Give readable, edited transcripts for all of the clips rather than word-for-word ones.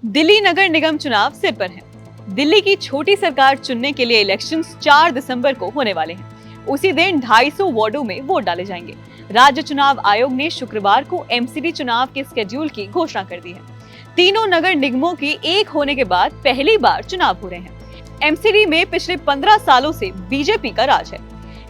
दिल्ली नगर निगम चुनाव सिर पर है। दिल्ली की छोटी सरकार चुनने के लिए इलेक्शंस 4 दिसंबर को होने वाले हैं। उसी दिन 250 वार्डों में वोट डाले जाएंगे। राज्य चुनाव आयोग ने शुक्रवार को एमसीडी चुनाव के स्केड्यूल की घोषणा कर दी है। तीनों नगर निगमों के एक होने के बाद पहली बार चुनाव हो रहे हैं। एमसीडी में पिछले 15 सालों से बीजेपी का राज है।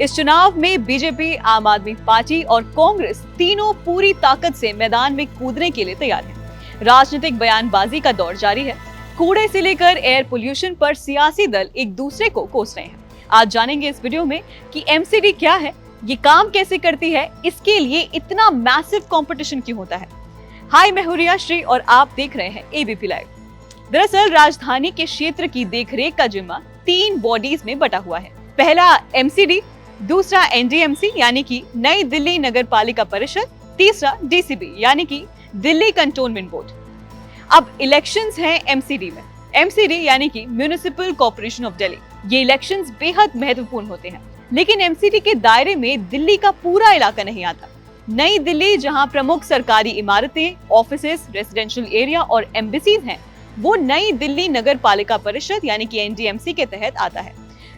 इस चुनाव में बीजेपी, आम आदमी पार्टी और कांग्रेस तीनों पूरी ताकत से मैदान में कूदने के लिए तैयार हैं। राजनीतिक बयानबाजी का दौर जारी है। कूड़े से लेकर एयर पोल्यूशन पर सियासी दल एक दूसरे को कोस रहे हैं। आज जानेंगे इस वीडियो में कि एमसीडी क्या है, ये काम कैसे करती है, इसके लिए इतना मैसिव कंपटीशन क्यों होता है। हाय, मैं हूं रिया श्री और आप देख रहे हैं एबीपी लाइव। दरअसल राजधानी के क्षेत्र की देखरेख का जिम्मा 3 बॉडीज में बटा हुआ है। पहला एमसीडी, दूसरा एनडीएमसी यानी कि नई दिल्ली नगर पालिका परिषद, तीसरा डीसीबी यानी कि दिल्ली कंटोनमेंट बोर्ड। अब इलेक्शंस हैं एमसीडी में। एमसीडी यानी कि म्युनिसिपल कॉर्पोरेशन ऑफ दिल्ली। ये इलेक्शंस बेहद महत्वपूर्ण होते हैं, लेकिन एमसीडी के दायरे में दिल्ली का पूरा इलाका नहीं आता। नई दिल्ली, जहां प्रमुख सरकारी इमारतें, ऑफिसेस, रेसिडेंशियल एरिया और एम्बेसीज हैं, वो नई दिल्ली नगर पालिका परिषद यानी कि एनडीएमसी के तहत आता है।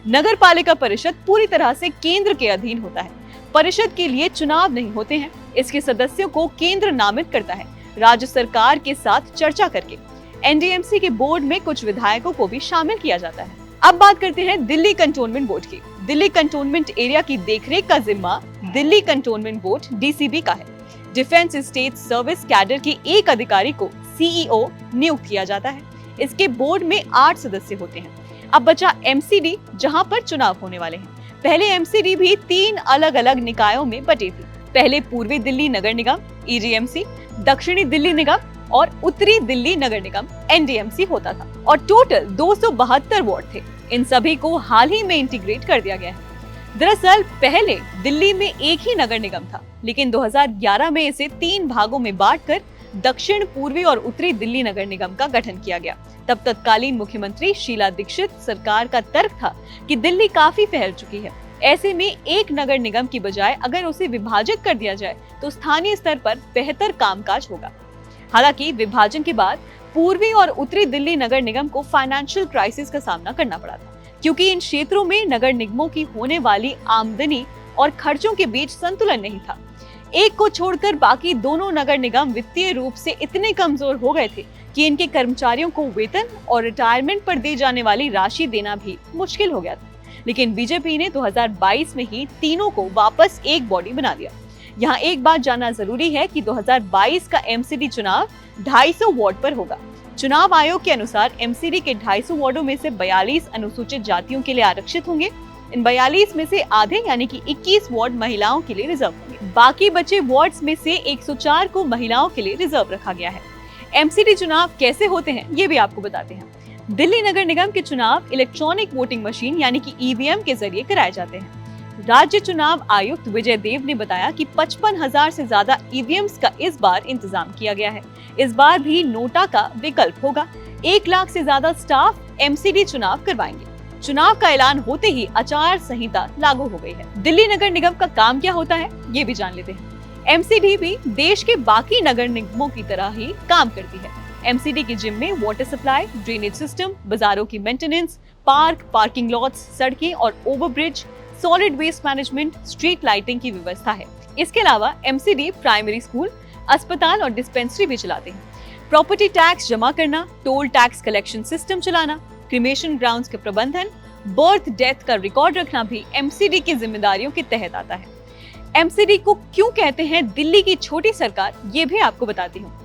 नगर पालिका परिषद पूरी तरह से केंद्र के अधीन होता है। परिषद के लिए चुनाव नहीं होते हैं। इसके सदस्यों को केंद्र नामित करता है, राज्य सरकार के साथ चर्चा करके। एनडीएमसी के बोर्ड में कुछ विधायकों को भी शामिल किया जाता है। अब बात करते हैं दिल्ली कंटोनमेंट बोर्ड की। दिल्ली कंटोनमेंट एरिया की देखरेख का जिम्मा दिल्ली कंटोनमेंट बोर्ड डीसीबी का है। डिफेंस स्टेट सर्विस कैडर के एक अधिकारी को सीईओ नियुक्त किया जाता है। इसके बोर्ड में 8 सदस्य होते हैं। अब बचा एमसीडी, जहां पर चुनाव होने वाले हैं। पहले एमसीडी भी 3 अलग अलग निकायों में बटे थे। पहले पूर्वी दिल्ली नगर निगम ईडीएमसी, दक्षिणी दिल्ली निगम और उत्तरी दिल्ली नगर निगम एनडीएमसी होता था और टोटल 272 वार्ड थे। इन सभी को हाल ही में इंटीग्रेट कर दिया गया है। दरअसल पहले दिल्ली में एक ही नगर निगम था, लेकिन 2011 में इसे 3 भागों में बांटकर दक्षिण, पूर्वी और उत्तरी दिल्ली नगर निगम का गठन किया गया। तब तत्कालीन मुख्यमंत्री शीला दीक्षित सरकार का तर्क था कि दिल्ली काफी फैल चुकी है। ऐसे में एक नगर निगम की बजाय अगर उसे विभाजित कर दिया जाए तो स्थानीय स्तर पर बेहतर कामकाज होगा। हालांकि विभाजन के बाद पूर्वी और उत्तरी दिल्ली नगर निगम को फाइनेंशियल क्राइसिस का सामना करना पड़ा था, क्योंकि इन क्षेत्रों में नगर निगमों की होने वाली आमदनी और खर्चों के बीच संतुलन नहीं था। एक को छोड़कर बाकी दोनों नगर निगम वित्तीय रूप से इतने कमजोर हो गए थे कि इनके कर्मचारियों को वेतन और रिटायरमेंट पर दी जाने वाली राशि देना भी मुश्किल हो गया था। लेकिन बीजेपी ने 2022 में ही तीनों को वापस एक बॉडी बना दिया। यहाँ एक बात जानना जरूरी है कि 2022 का एमसीडी चुनाव 250 वार्ड पर होगा। चुनाव आयोग के अनुसार एमसीडी के 250 वार्डों में से 42 अनुसूचित जातियों के लिए आरक्षित होंगे। इन 42 में से आधे यानी कि 21 वार्ड महिलाओं के लिए रिजर्व होंगे। बाकी बचे वार्ड्स में से 104 को महिलाओं के लिए रिजर्व रखा गया है। एमसीडी चुनाव कैसे होते हैं ये भी आपको बताते हैं। दिल्ली नगर निगम के चुनाव इलेक्ट्रॉनिक वोटिंग मशीन यानी कि ईवीएम के जरिए कराए जाते हैं। राज्य चुनाव आयुक्त विजय देव ने बताया कि 55,000 से ज्यादा ईवीएम्स का इस बार इंतजाम किया गया है। इस बार भी नोटा का विकल्प होगा। 1 लाख से ज्यादा स्टाफ एमसीडी चुनाव करवाएंगे। चुनाव का ऐलान होते ही आचार संहिता लागू हो गई है। दिल्ली नगर निगम का काम क्या होता है ये भी जान लेते हैं। एमसीडी भी देश के बाकी नगर निगमों की तरह ही काम करती है। एमसीडी के जिम में वाटर सप्लाई, ड्रेनेज सिस्टम, बाजारों की मेंटेनेंस, पार्क, पार्किंग लॉट्स, सड़कें और overbridge, solid waste management, street lighting की व्यवस्था है। इसके अलावा एमसीडी प्राइमरी स्कूल, अस्पताल और डिस्पेंसरी भी चलाते हैं। प्रॉपर्टी टैक्स जमा करना, टोल टैक्स कलेक्शन सिस्टम चलाना, क्रिमेशन ग्राउंड्स के प्रबंधन, बर्थ डेथ का रिकॉर्ड रखना भी एमसीडी की जिम्मेदारियों के तहत आता है। एमसीडी को क्यों कहते हैं दिल्ली की छोटी सरकार, ये भी आपको बताती हूँ।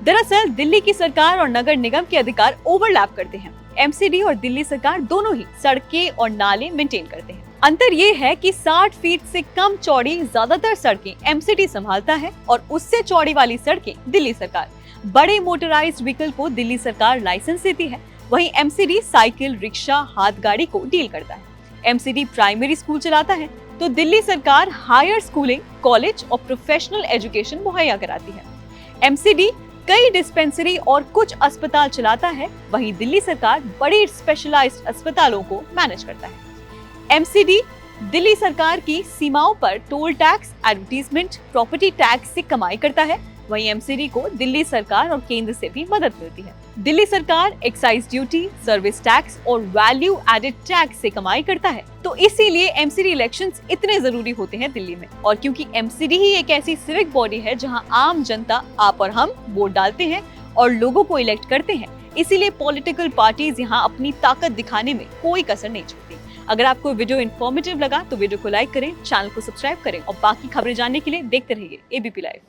दरअसल दिल्ली की सरकार और नगर निगम के अधिकार ओवरलैप करते हैं। एमसीडी और दिल्ली सरकार दोनों ही सड़कें और नाले मेंटेन करते हैं। अंतर ये है कि 60 फीट से कम चौड़ी ज्यादातर सड़कें एमसीडी संभालता है और उससे चौड़ी वाली सड़कें दिल्ली सरकार। बड़े मोटराइज्ड व्हीकल को दिल्ली सरकार लाइसेंस देती है, वहीं एमसीडी साइकिल, रिक्शा, हाथ गाड़ी को डील करता है। एमसीडी प्राइमरी स्कूल चलाता है तो दिल्ली सरकार हायर स्कूलिंग, कॉलेज और प्रोफेशनल एजुकेशन मुहैया कराती है। एमसीडी कई डिस्पेंसरी और कुछ अस्पताल चलाता है, वहीं दिल्ली सरकार बड़ी स्पेशलाइज्ड अस्पतालों को मैनेज करता है। एमसीडी दिल्ली सरकार की सीमाओं पर toll tax, advertisement, property tax से कमाई करता है, वहीं एमसीडी को दिल्ली सरकार और केंद्र से भी मदद मिलती है। दिल्ली सरकार एक्साइज ड्यूटी, सर्विस टैक्स और वैल्यू एडेड टैक्स से कमाई करता है, तो इसीलिए एमसीडी इलेक्शंस इतने जरूरी होते हैं दिल्ली में। और क्योंकि एमसीडी ही एक ऐसी सिविक बॉडी है जहां आम जनता, आप और हम, वोट डालते हैं और लोगों को इलेक्ट करते हैं, इसीलिए पॉलिटिकल पार्टीज यहाँ अपनी ताकत दिखाने में कोई कसर नहीं छोड़ती। अगर आपको वीडियो इन्फॉर्मेटिव लगा तो वीडियो को लाइक करें, चैनल को सब्सक्राइब करें और बाकी खबरें जानने के लिए देखते रहिए एबीपी लाइव।